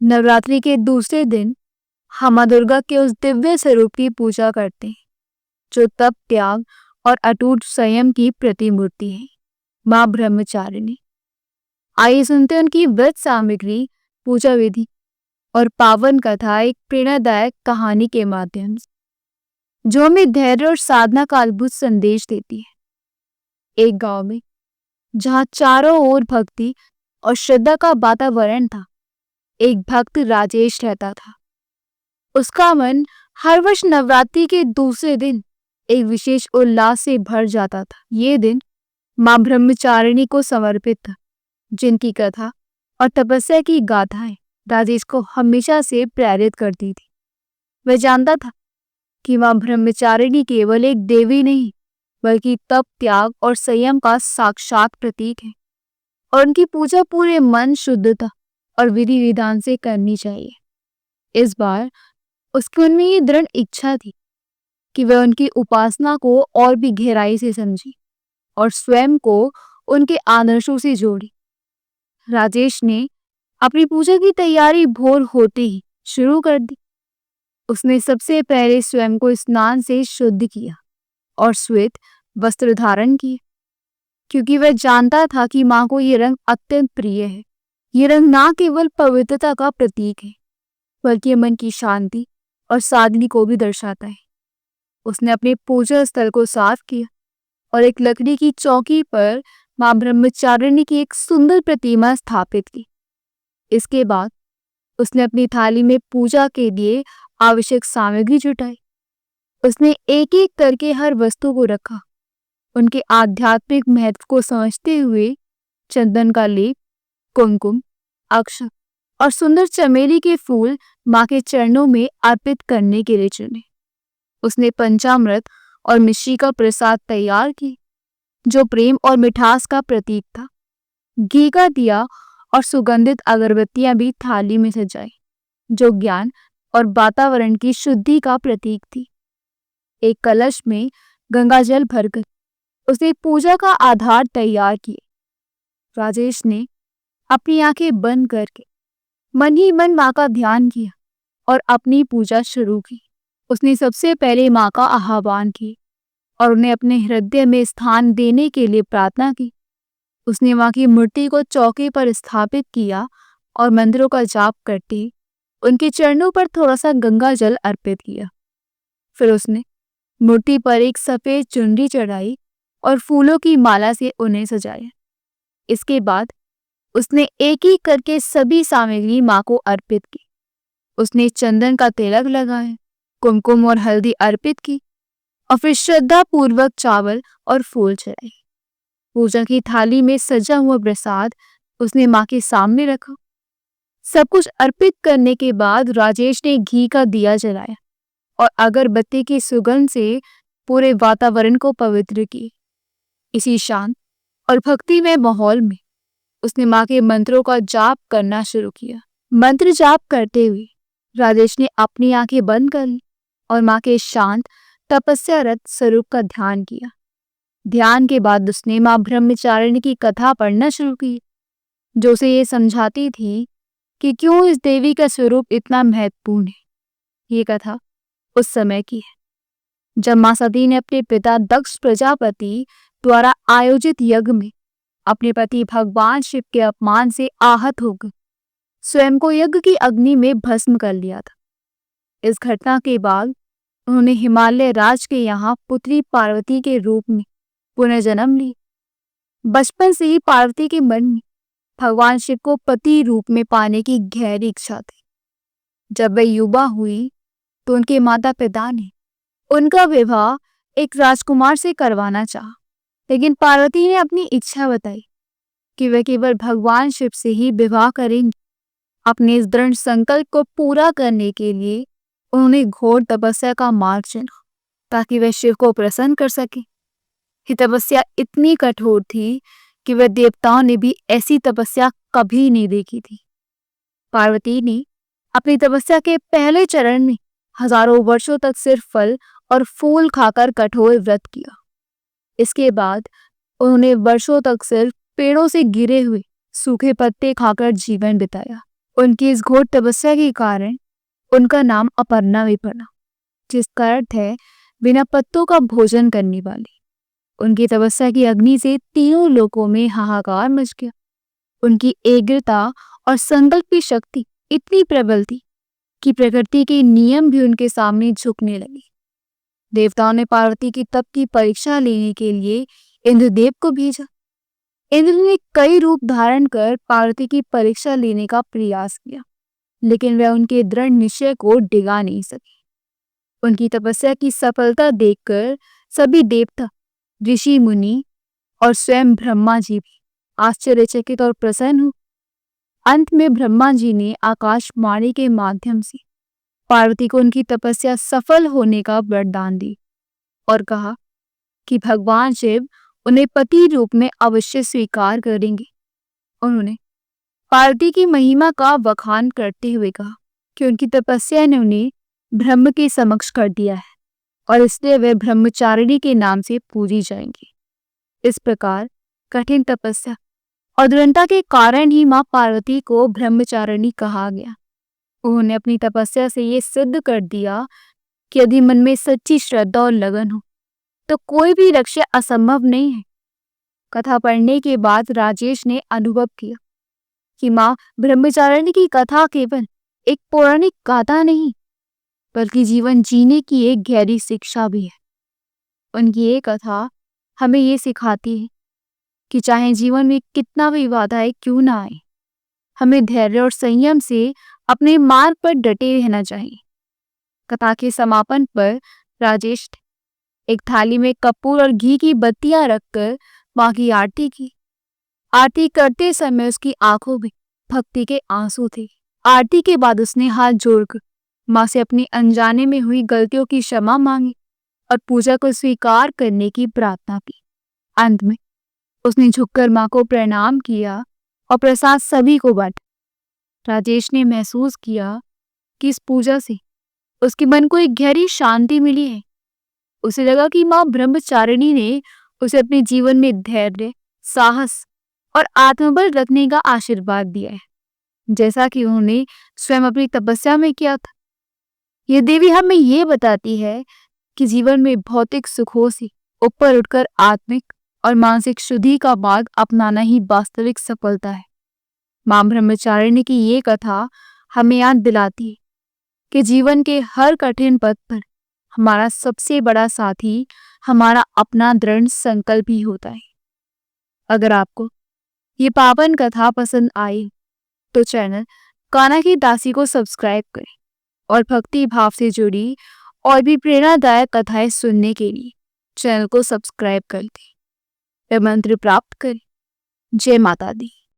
नवरात्रि के दूसरे दिन हम माँ दुर्गा के उस दिव्य स्वरूप की पूजा करते हैं जो तप, त्याग और अटूट संयम की प्रतिमूर्ति है, माँ ब्रह्मचारिणी। आइए सुनते हैं उनकी व्रत सामग्री, पूजा विधि और पावन कथा एक प्रेरणादायक कहानी के माध्यम से, जो हमें धैर्य और साधना का अद्भुत संदेश देती है। एक गांव में जहां चारों ओर भक्ति और श्रद्धा का वातावरण था, एक भक्त राजेश रहता था। उसका मन हर वर्ष नवरात्रि के दूसरे दिन एक विशेष उल्लास से भर जाता था। ये दिन मां ब्रह्मचारिणी को समर्पित था, जिनकी कथा और तपस्या की गाथाएं राजेश को हमेशा से प्रेरित करती थी। वह जानता था कि मां ब्रह्मचारिणी केवल एक देवी नहीं, बल्कि तप, त्याग और संयम का साक्षात प्रतीक है, और उनकी पूजा पूरे मन, शुद्धता और विधि विधान से करनी चाहिए। इस बार उसके मन में ये दृढ़ इच्छा थी कि वह उनकी उपासना को और भी गहराई से समझे और स्वयं को उनके आदर्शों से जोड़े। राजेश ने अपनी पूजा की तैयारी भोर होते ही शुरू कर दी। उसने सबसे पहले स्वयं को स्नान से शुद्ध किया और श्वेत वस्त्र धारण किए, क्योंकि वह जानता था कि मां को ये रंग अत्यंत प्रिय है। ये रंग ना केवल पवित्रता का प्रतीक है, बल्कि मन की शांति और सादगी को भी दर्शाता है। उसने अपने पूजा स्थल को साफ किया और एक लकड़ी की चौकी पर मां ब्रह्मचारिणी की एक सुंदर प्रतिमा स्थापित की। इसके बाद उसने अपनी थाली में पूजा के लिए आवश्यक सामग्री जुटाई। उसने एक एक करके हर वस्तु को रखा, उनके आध्यात्मिक महत्व को समझते हुए चंदन का लेप, कुमकुम, अक्षत और सुंदर चमेली के फूल मां के चरणों में अर्पित करने के लिए चुने। उसने पंचामृत और मिश्री का प्रसाद तैयार की, जो प्रेम और मिठास का प्रतीक था। घी का दिया और सुगंधित अगरबत्तियां भी थाली में सजाई, जो ज्ञान और वातावरण की शुद्धि का प्रतीक थी। एक कलश में गंगा जल भरकर उसने पूजा का आधार तैयार किया। राजेश ने अपनी आंखें बंद करके मन ही मन मां का ध्यान किया और अपनी पूजा शुरू की। उसने सबसे पहले मां का आह्वान किया और उन्हें अपने हृदय में स्थान देने के लिए प्रार्थना की। उसने मां की मूर्ति को चौके पर स्थापित किया और मंत्रों का जाप करते उनके चरणों पर थोड़ा सा गंगा जल अर्पित किया। फिर उसने मूर्ति पर एक सफेद चुनरी चढ़ाई और फूलों की माला से उन्हें सजाया। इसके बाद उसने एक एक करके सभी सामग्री मां को अर्पित की। उसने चंदन का तिलक लगाया, कुमकुम और हल्दी अर्पित की और फिर श्रद्धा पूर्वक चावल और फूल चढ़ाए। पूजा की थाली में सजा हुआ प्रसाद उसने मां के सामने रखा। सब कुछ अर्पित करने के बाद राजेश ने घी का दिया जलाया और अगरबत्ती की सुगंध से पूरे वातावरण को पवित्र किया। इसी शांत और भक्तिमय माहौल में उसने मां के मंत्रों का जाप करना शुरू किया। मंत्र जाप करते हुए राजेश ने अपनी आंखें बंद कर ली और मां के शांत तपस्यारत स्वरूप का ध्यान किया। ध्यान के बाद उसने मां ब्रह्मचारिणी की कथा पढ़ना शुरू की, जो उसे ये समझाती थी कि क्यों इस देवी का स्वरूप इतना महत्वपूर्ण है। ये कथा उस समय की है जब मां सती ने अपने पिता दक्ष प्रजापति द्वारा आयोजित यज्ञ में अपने पति भगवान शिव के अपमान से आहत होकर स्वयं को यज्ञ की अग्नि में भस्म कर लिया था। इस घटना के बाद उन्होंने हिमालय राज के यहाँ पुत्री पार्वती के रूप में पुनर्जन्म ली। बचपन से ही पार्वती के मन में भगवान शिव को पति रूप में पाने की गहरी इच्छा थी। जब वह युवा हुई तो उनके माता पिता ने उनका विवाह एक राजकुमार से करवाना चाहा, लेकिन पार्वती ने अपनी इच्छा बताई कि वह केवल भगवान शिव से ही विवाह करेंगी। अपने इस दृढ़ संकल्प को पूरा करने के लिए उन्होंने घोर तपस्या का मार्ग चुना, ताकि वह शिव को प्रसन्न कर सके। ये तपस्या इतनी कठोर थी कि वह देवताओं ने भी ऐसी तपस्या कभी नहीं देखी थी। पार्वती ने अपनी तपस्या के पहले चरण में हजारों वर्षों तक सिर्फ फल और फूल खाकर कठोर व्रत किया। इसके बाद उन्होंने वर्षों तक सिर्फ पेड़ों से गिरे हुए सूखे पत्ते खाकर जीवन बिताया। उनकी इस घोर तपस्या के कारण उनका नाम अपर्णा भी पड़ा, जिसका अर्थ है बिना पत्तों का भोजन करने वाली। उनकी तपस्या की अग्नि से तीनों लोकों में हाहाकार मच गया। उनकी एग्रता और संकल्प की शक्ति इतनी प्रबल थी कि प्रकृति के नियम भी उनके सामने झुकने लगे। देवताओं ने पार्वती की तप की परीक्षा लेने के लिए इंद्रदेव को भेजा। इंद्र ने कई रूप धारण कर पार्वती की परीक्षा लेने का प्रयास किया, लेकिन वह उनके दृढ़ निश्चय को डिगा नहीं सके। उनकी तपस्या की सफलता देखकर सभी देवता, ऋषि मुनि और स्वयं ब्रह्मा जी भी आश्चर्यचकित और प्रसन्न हुए। अंत में ब्रह्मा जी ने आकाशवाणी के माध्यम से पार्वती को उनकी तपस्या सफल होने का वरदान दी और कहा कि भगवान शिव उन्हें पति रूप में अवश्य स्वीकार करेंगे। उन्होंने पार्वती की महिमा का बखान करते हुए कहा कि उनकी तपस्या ने उन्हें ब्रह्म के समक्ष कर दिया है और इसलिए वे ब्रह्मचारिणी के नाम से पूजी जाएंगी। इस प्रकार कठिन तपस्या और दृढ़ता के कारण ही मां पार्वती को ब्रह्मचारिणी कहा गया। उन्होंने अपनी तपस्या से ये सिद्ध कर दिया कि यदि मन में सच्ची श्रद्धा और लगन हो तो कोई भी लक्ष्य असंभव नहीं है। कथा पढ़ने के बाद राजेश ने अनुभव किया कि मां ब्रह्मचारिणी की कथा केवल एक पौराणिक गाथा नहीं, बल्कि जीवन जीने की एक गहरी शिक्षा भी है। उनकी ये कथा हमें ये सिखाती है कि चाहे जीवन में कितना भी बाधाएं क्यों ना आए, हमें धैर्य और संयम से अपने मार्ग पर डटे रहना चाहिए। कथा के समापन पर राजेश एक थाली में कपूर और घी की बत्तियां रखकर मां की आरती की। आरती करते समय उसकी आंखों में भक्ति के आंसू थे। आरती के बाद उसने हाथ जोड़कर मां से अपनी अनजाने में हुई गलतियों की क्षमा मांगी और पूजा को स्वीकार करने की प्रार्थना की। अंत में उसने झुककर मां को प्रणाम किया और प्रसाद सभी को बांटा। राजेश ने महसूस किया कि इस पूजा से उसके मन को एक गहरी शांति मिली है। उसे लगा कि मां ब्रह्मचारिणी ने उसे अपने जीवन में धैर्य, साहस और आत्मबल रखने का आशीर्वाद दिया है, जैसा कि उन्होंने स्वयं अपनी तपस्या में किया था। यह देवी हमें ये बताती है कि जीवन में भौतिक सुखों से ऊपर उठकर आत्मिक और मानसिक शुद्धि का मार्ग अपनाना ही वास्तविक सफलता है। मां ब्रह्मचारिणी की ये कथा हमें याद दिलाती है कि जीवन के हर कठिन पथ पर हमारा सबसे बड़ा साथी हमारा अपना दृढ़ संकल्प ही होता है। अगर आपको ये पावन कथा पसंद आई तो चैनल कान्हा की दासी को सब्सक्राइब करें और भक्ति भाव से जुड़ी और भी प्रेरणादायक कथाएं सुनने के लिए चैनल को सब्सक्राइब कर दें। मंत्र प्राप्त करें। जय माता दी।